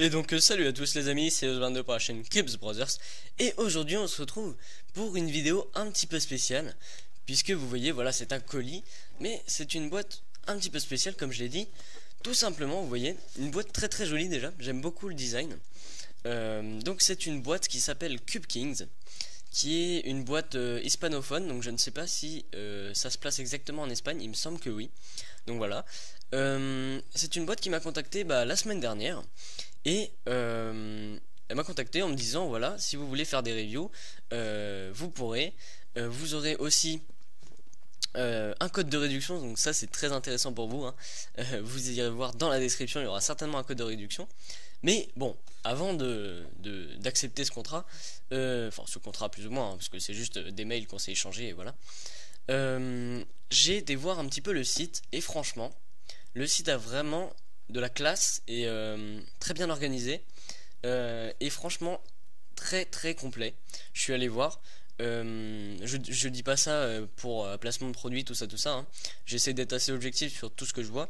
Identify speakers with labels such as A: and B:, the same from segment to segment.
A: Et donc salut à tous les amis, c'est Osvaldo pour la chaîne Cubes Brothers. Et aujourd'hui on se retrouve pour une vidéo un petit peu spéciale. Puisque vous voyez, voilà, c'est un colis. Mais c'est une boîte un petit peu spéciale comme je l'ai dit. Tout simplement, vous voyez, une boîte très très jolie déjà. J'aime beaucoup le design. Donc c'est une boîte qui s'appelle Cube Kings, qui est une boîte hispanophone. Donc je ne sais pas si ça se place exactement en Espagne, il me semble que oui. Donc voilà. C'est une boîte qui m'a contacté la semaine dernière. Et elle m'a contacté en me disant voilà, si vous voulez faire des reviews, vous pourrez. Vous aurez aussi un code de réduction, donc ça c'est très intéressant pour vous, hein. Vous irez voir dans la description, il y aura certainement un code de réduction. Mais bon, avant d'accepter ce contrat, enfin ce contrat plus ou moins, hein, parce que c'est juste des mails qu'on s'est échangés et voilà. J'ai été voir un petit peu le site et franchement, le site a vraiment de la classe et très bien organisé et franchement très très complet. Je suis allé voir. Je dis pas ça pour placement de produit, tout ça, hein. J'essaie d'être assez objectif sur tout ce que je vois.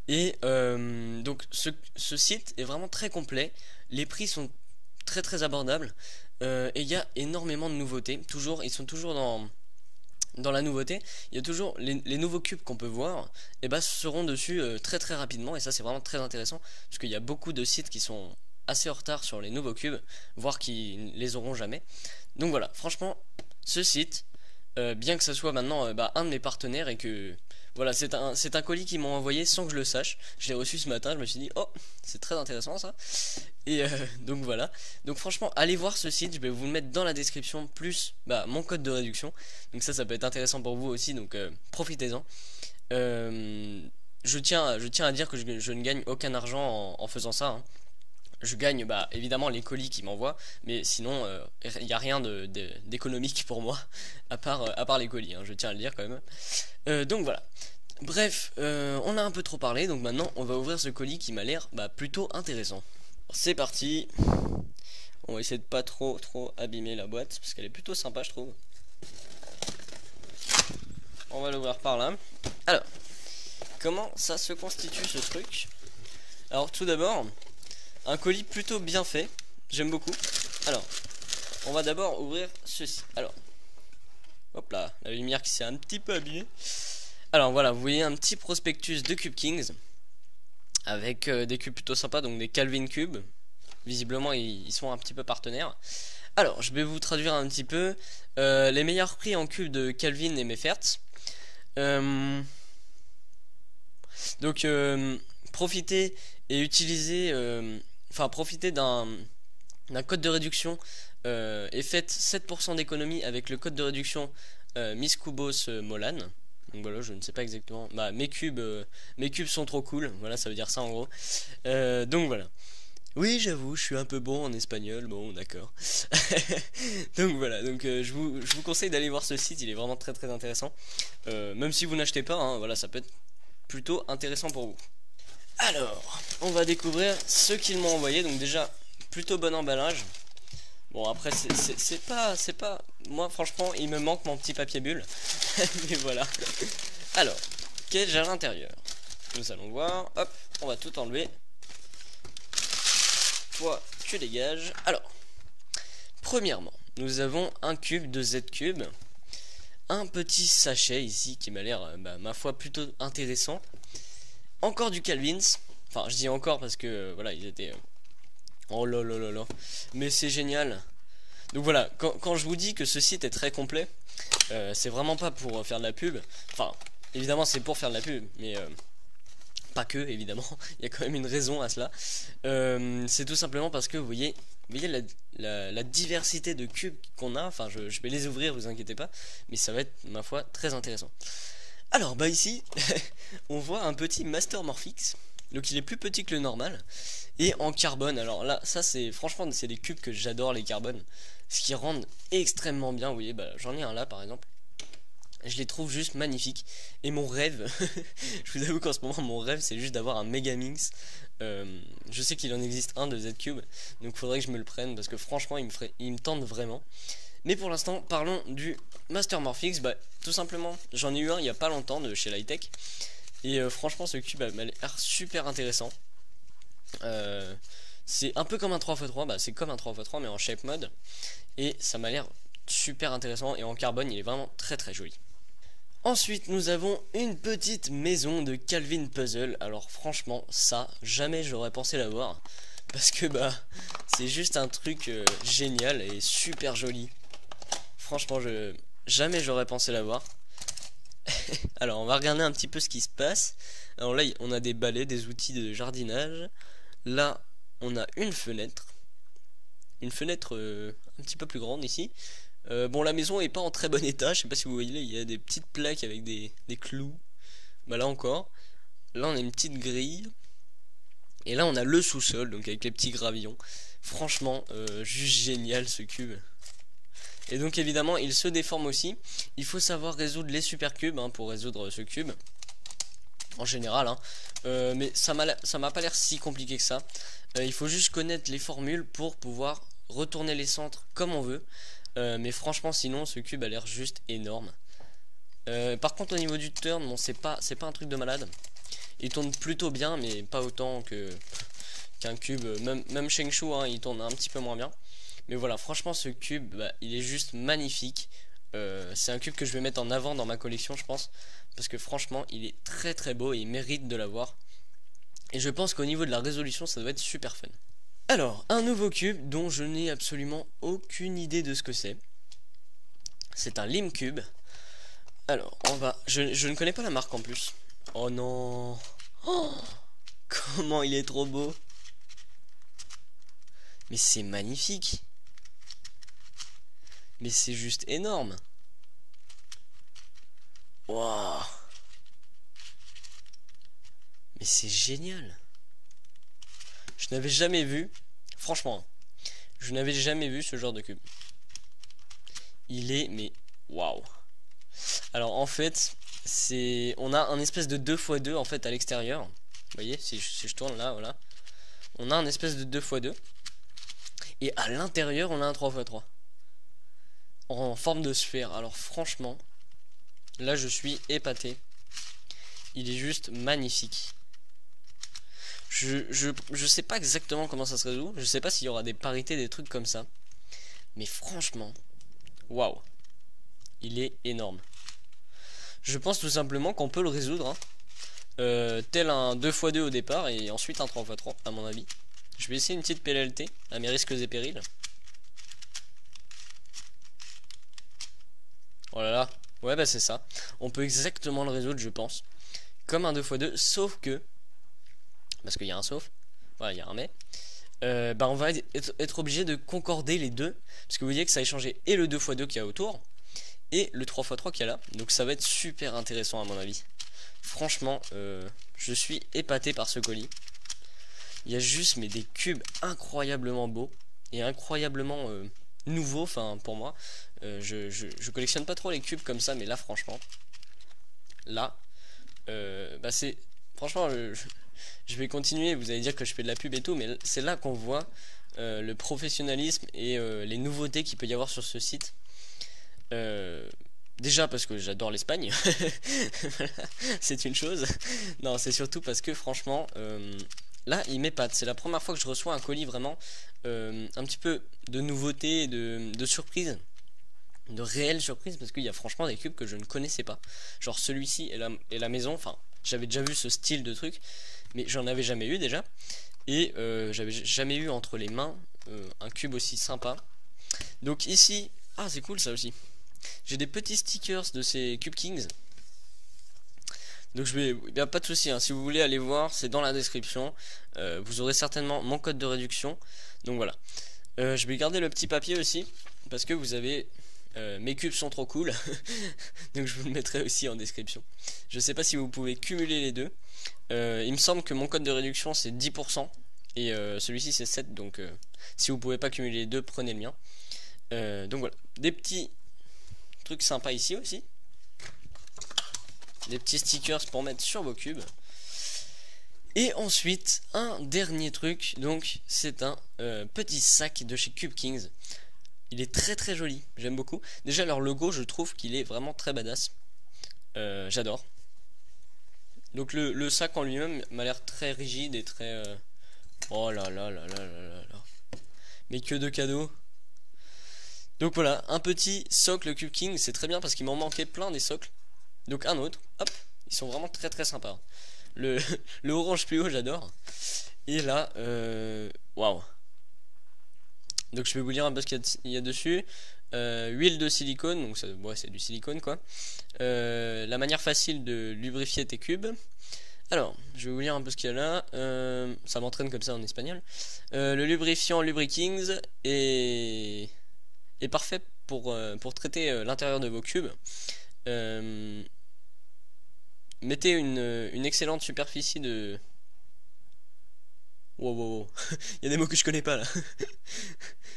A: Et donc ce site est vraiment très complet. Les prix sont très très abordables. Et il y a énormément de nouveautés. Toujours, ils sont toujours dans la nouveauté. Il y a toujours les nouveaux cubes qu'on peut voir. Et seront dessus très très rapidement. Et ça c'est vraiment très intéressant. Parce qu'il y a beaucoup de sites qui sont assez en retard sur les nouveaux cubes, voire qui ne les auront jamais. Donc voilà, franchement, ce site, bien que ça soit maintenant un de mes partenaires et que voilà, c'est un colis qu'ils m'ont envoyé sans que je le sache. Je l'ai reçu ce matin, je me suis dit, oh, c'est très intéressant ça. Et donc voilà. Donc franchement, allez voir ce site, je vais vous le mettre dans la description, plus mon code de réduction. Donc ça peut être intéressant pour vous aussi, donc profitez-en. Je tiens à dire que je ne gagne aucun argent en faisant ça, hein. Je gagne évidemment les colis qu'ils m'envoient, mais sinon il n'y a rien d'économique pour moi à part les colis, hein, je tiens à le dire quand même. Donc voilà. Bref, on a un peu trop parlé, donc maintenant on va ouvrir ce colis qui m'a l'air plutôt intéressant. C'est parti. On va essayer de pas trop abîmer la boîte parce qu'elle est plutôt sympa, je trouve. On va l'ouvrir par là. Alors, comment ça se constitue ce truc? Alors tout d'abord, un colis plutôt bien fait, j'aime beaucoup. Alors, on va d'abord ouvrir ceci. Alors, hop là, la lumière qui s'est un petit peu abîmée. Alors voilà, vous voyez un petit prospectus de Cube Kings avec des cubes plutôt sympas, donc des Calvin Cubes. Visiblement, ils sont un petit peu partenaires. Alors, je vais vous traduire un petit peu les meilleurs prix en cubes de Calvin et Mefferts. Donc, profitez et utilisez, profitez d'un code de réduction et faites 7% d'économie avec le code de réduction Miss Kubos Molan. Donc voilà, je ne sais pas exactement. Mes cubes sont trop cool. Voilà, ça veut dire ça en gros. Donc voilà. Oui, j'avoue, je suis un peu bon en espagnol. Bon, d'accord. Donc voilà. Donc je vous conseille d'aller voir ce site. Il est vraiment très très intéressant. Même si vous n'achetez pas, hein, voilà, ça peut être plutôt intéressant pour vous. Alors, on va découvrir ce qu'ils m'ont envoyé. Donc déjà, plutôt bon emballage. Bon, après, c'est pas... Moi, franchement, il me manque mon petit papier bulle. Mais voilà. Alors, qu'ai-je à l'intérieur? Nous allons voir. Hop, on va tout enlever. Toi, tu dégages. Alors, premièrement, nous avons un cube de Z cube. Un petit sachet ici qui m'a l'air, ma foi, plutôt intéressant. Encore du Calvins. Enfin, je dis encore parce que, voilà, ils étaient... Oh là là là là. Mais c'est génial. Donc voilà, quand je vous dis que ce site est très complet, c'est vraiment pas pour faire de la pub. Enfin, évidemment c'est pour faire de la pub, mais pas que, évidemment. Il y a quand même une raison à cela. C'est tout simplement parce que vous voyez la diversité de cubes qu'on a. Enfin, je vais les ouvrir, vous inquiétez pas. Mais ça va être, ma foi, très intéressant. Alors, ici, on voit un petit Master Morphix. Donc il est plus petit que le normal. Et en carbone, alors là, ça c'est, franchement, c'est des cubes que j'adore, les carbones. Ce qui rendent extrêmement bien, vous voyez, j'en ai un là par exemple. Je les trouve juste magnifiques. Et mon rêve, je vous avoue qu'en ce moment, mon rêve c'est juste d'avoir un Megaminx. Je sais qu'il en existe un de Z-Cube. Donc il faudrait que je me le prenne parce que franchement, il me tente vraiment. Mais pour l'instant, parlons du Master Morphix. Tout simplement, j'en ai eu un il n'y a pas longtemps de chez Lightech. Et franchement, ce cube m'a l'air super intéressant. C'est un peu comme un 3x3, bah c'est comme un 3x3 mais en shape mode. Et ça m'a l'air super intéressant et en carbone il est vraiment très très joli. Ensuite nous avons une petite maison de Calvin Puzzle. Alors franchement ça jamais j'aurais pensé l'avoir. Parce que bah c'est juste un truc génial et super joli. Franchement jamais j'aurais pensé l'avoir. Alors on va regarder un petit peu ce qui se passe. Alors là on a des balais, des outils de jardinage. Là on a une fenêtre. Une fenêtre un petit peu plus grande ici. Bon la maison est pas en très bon état. Je sais pas si vous voyez, il y a des petites plaques avec des clous. Bah là encore. Là on a une petite grille. Et là on a le sous-sol, donc avec les petits gravillons. Franchement juste génial ce cube. Et donc évidemment il se déforme aussi. Il faut savoir résoudre les super cubes pour résoudre ce cube. En général mais ça m'a pas l'air si compliqué que ça. Il faut juste connaître les formules pour pouvoir retourner les centres comme on veut. Mais franchement sinon ce cube a l'air juste énorme. Par contre au niveau du turn, bon c'est pas un truc de malade. Il tourne plutôt bien mais pas autant qu'un cube. Même Shengshu il tourne un petit peu moins bien. Mais voilà, franchement ce cube bah, il est juste magnifique. C'est un cube que je vais mettre en avant dans ma collection je pense. Parce que franchement il est très très beau et il mérite de l'avoir. Et je pense qu'au niveau de la résolution ça doit être super fun. Alors, un nouveau cube dont je n'ai absolument aucune idée de ce que c'est. C'est un Lim Cube. Alors, on va... Je ne connais pas la marque en plus. Oh non. Oh, comment il est trop beau. Mais c'est magnifique. Mais c'est juste énorme. Waouh. Mais c'est génial. Je n'avais jamais vu, franchement, je n'avais jamais vu ce genre de cube. Il est, mais waouh. Alors en fait, on a un espèce de 2x2 en fait à l'extérieur. Vous voyez, si je tourne là, voilà. On a un espèce de 2x2. Et à l'intérieur, on a un 3x3. En forme de sphère. Alors franchement, là je suis épaté. Il est juste magnifique. Je sais pas exactement comment ça se résout. Je sais pas s'il y aura des parités, des trucs comme ça. Mais franchement, waouh. Il est énorme. Je pense tout simplement qu'on peut le résoudre. Tel un 2x2 au départ et ensuite un 3x3 à mon avis. Je vais essayer une petite PLLT à mes risques et périls. Oh là là. Ouais bah c'est ça. On peut exactement le résoudre je pense. Comme un 2x2 sauf que... Parce qu'il y a un sauf, voilà, il y a un mais. Bah on va être obligé de concorder les deux. Parce que vous voyez que ça a échangé et le 2x2 qu'il y a autour et le 3x3 qu'il y a là. Donc ça va être super intéressant à mon avis. Franchement, je suis épaté par ce colis. Il y a juste mais des cubes incroyablement beaux et incroyablement nouveaux. Enfin pour moi, je collectionne pas trop les cubes comme ça, mais là franchement, là, bah c'est franchement je vais continuer, vous allez dire que je fais de la pub et tout, mais c'est là qu'on voit le professionnalisme et les nouveautés qu'il peut y avoir sur ce site. Déjà parce que j'adore l'Espagne, c'est une chose. Non, c'est surtout parce que franchement, là il m'épate. C'est la première fois que je reçois un colis vraiment un petit peu de nouveauté, de surprise. De réelles surprises parce qu'il y a franchement des cubes que je ne connaissais pas. Genre celui-ci et la maison, enfin j'avais déjà vu ce style de truc. Mais j'en avais jamais eu déjà. Et j'avais jamais eu entre les mains un cube aussi sympa. Donc ici, ah c'est cool ça aussi. J'ai des petits stickers de ces Cube Kings. Donc je vais, bien pas de souci. Si vous voulez aller voir, c'est dans la description. Vous aurez certainement mon code de réduction. Donc voilà. Je vais garder le petit papier aussi parce que vous avez mes cubes sont trop cool. Donc je vous le mettrai aussi en description. Je sais pas si vous pouvez cumuler les deux. Il me semble que mon code de réduction c'est 10% et celui-ci c'est 7, donc si vous pouvez pas cumuler les deux, prenez le mien. Donc voilà, des petits trucs sympas ici aussi, des petits stickers pour mettre sur vos cubes. Et ensuite un dernier truc, donc c'est un petit sac de chez Cube Kings. Il est très très joli, j'aime beaucoup. Déjà leur logo, je trouve qu'il est vraiment très badass. J'adore. Donc le sac en lui-même m'a l'air très rigide et très Oh là là là là là là là. Mais que de cadeaux. Donc voilà, un petit socle Cube King, c'est très bien parce qu'il m'en manquait plein des socles. Donc un autre, hop, ils sont vraiment très très sympas. Le, le orange fluo, j'adore. Et là, waouh. Donc je vais vous lire un peu ce qu'il y a dessus. Huile de silicone, donc ouais, c'est du silicone quoi. La manière facile de lubrifier tes cubes. Alors, je vais vous lire un peu ce qu'il y a là. Ça m'entraîne comme ça en espagnol. Le lubrifiant Lubrikings est parfait pour traiter l'intérieur de vos cubes. Mettez une excellente superficie de... Wow, wow, wow. Il y a des mots que je connais pas là.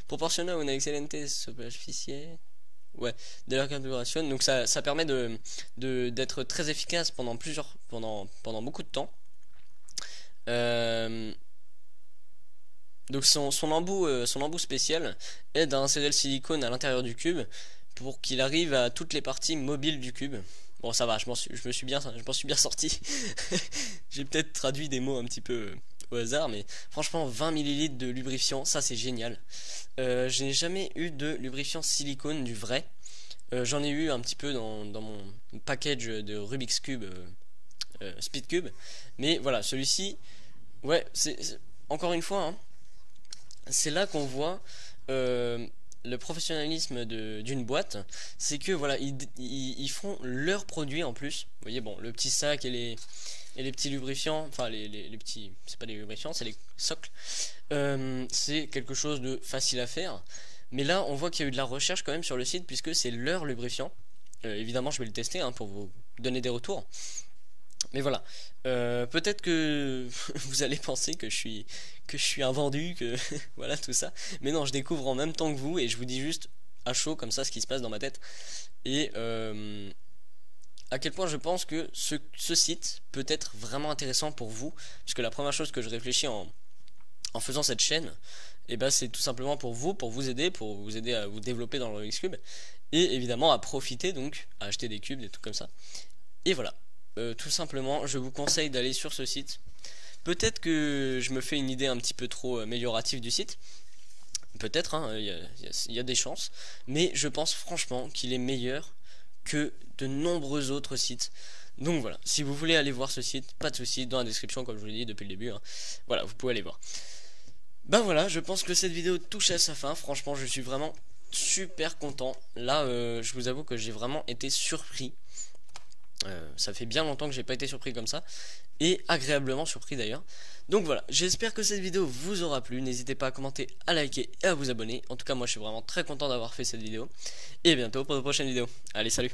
A: Proportionnel à une excellente superficie. Ouais, de la configuration. Donc ça permet d'être très efficace pendant beaucoup de temps. Donc son embout spécial aide à insérer le silicone à l'intérieur du cube pour qu'il arrive à toutes les parties mobiles du cube. Bon, ça va, je m'en suis bien sorti. J'ai peut-être traduit des mots un petit peu au hasard, mais franchement 20 millilitres de lubrifiant, ça c'est génial. Je n'ai jamais eu de lubrifiant silicone du vrai. J'en ai eu un petit peu dans mon package de Rubik's Cube, Speed Cube, mais voilà, celui-ci, ouais, encore une fois, hein, c'est là qu'on voit le professionnalisme d'une boîte. C'est que voilà, ils font leurs produits en plus. Vous voyez, bon, le petit sac et les petits lubrifiants, enfin les petits, c'est pas des lubrifiants, c'est les socles. C'est quelque chose de facile à faire. Mais là, on voit qu'il y a eu de la recherche quand même sur le site puisque c'est leur lubrifiant. Évidemment, je vais le tester hein, pour vous donner des retours. Mais voilà, peut-être que vous allez penser que je suis un vendu, que voilà tout ça. Mais non, je découvre en même temps que vous et je vous dis juste à chaud comme ça ce qui se passe dans ma tête. Et à quel point je pense que ce site peut être vraiment intéressant pour vous. Puisque la première chose que je réfléchis en faisant cette chaîne, et ben c'est tout simplement pour vous aider à vous développer dans le Rubik's Cube. Et évidemment à profiter donc, à acheter des cubes, des trucs comme ça. Et voilà. Tout simplement, je vous conseille d'aller sur ce site. Peut-être que je me fais une idée un petit peu trop améliorative du site. Peut-être, hein, y a des chances. Mais je pense franchement qu'il est meilleur que de nombreux autres sites. Donc voilà, si vous voulez aller voir ce site, pas de souci, dans la description comme je vous l'ai dit depuis le début. Hein. Voilà, vous pouvez aller voir. Ben voilà, je pense que cette vidéo touche à sa fin. Franchement, je suis vraiment super content. Là, je vous avoue que j'ai vraiment été surpris. Ça fait bien longtemps que j'ai pas été surpris comme ça. Et agréablement surpris d'ailleurs. Donc voilà, j'espère que cette vidéo vous aura plu. N'hésitez pas à commenter, à liker et à vous abonner. En tout cas moi je suis vraiment très content d'avoir fait cette vidéo. Et à bientôt pour de prochaines vidéos. Allez, salut.